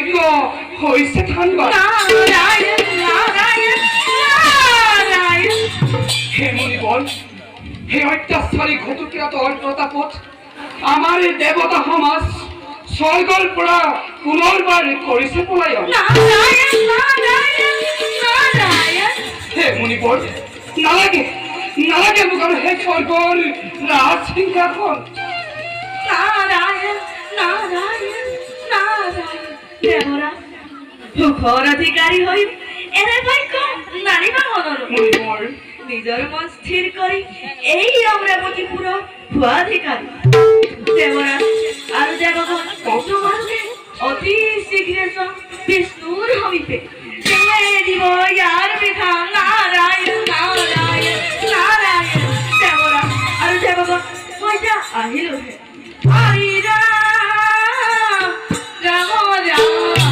যজ্ঞ হৈছে ঠাণ্ডা হে মুনিবর হে অত্যাচারী ঘটুকিরাতর প্রতাপত আমার এই দেবতা সমাজ স্বর্গৰ পৰা পুনৰবাৰ কৰিছে পলায়ন হে মুনিবৰ নালাগে নালাগে মোক আৰু সেই স্বৰ্গৰ ৰাজ সিংহাসন নারায়ণ নারায়ণ নারায়ণ দেবরা সুখৰ অধিকাৰী হৈ এনে ভাগ্য নাৰিবা মনৰ মুনিবৰ নিজৰ মন স্থিৰ কৰি এই অমৰাৱতীপুৰ ভুৱাধিকাৰী দেবরা আৰু দেৱগণ তোমালোকে অতি শীঘ্ৰে বিষ্ণুৰ সমীপে দিব ইয়াৰ বিধান নাৰায়ণ নাৰায়ণ নাৰায়ণ দেবরা আৰু দেৱগণ মই যা আহিলোহে হৰি ৰাম ৰাম ৰাম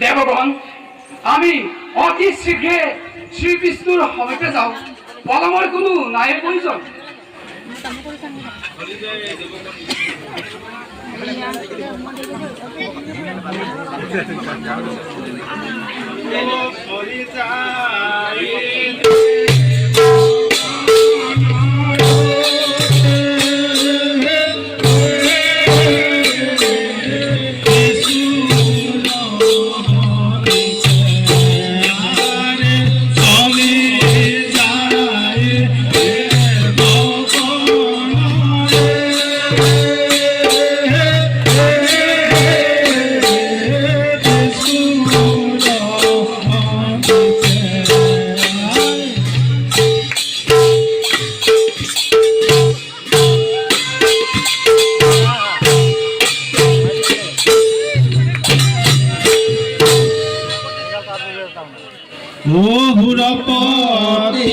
দেবগণ আমি অতি শীঘ্রে শ্রী বিষ্ণুর সমীপে যাও পলমৰ কোনো নাই প্ৰয়োজন O Hurapati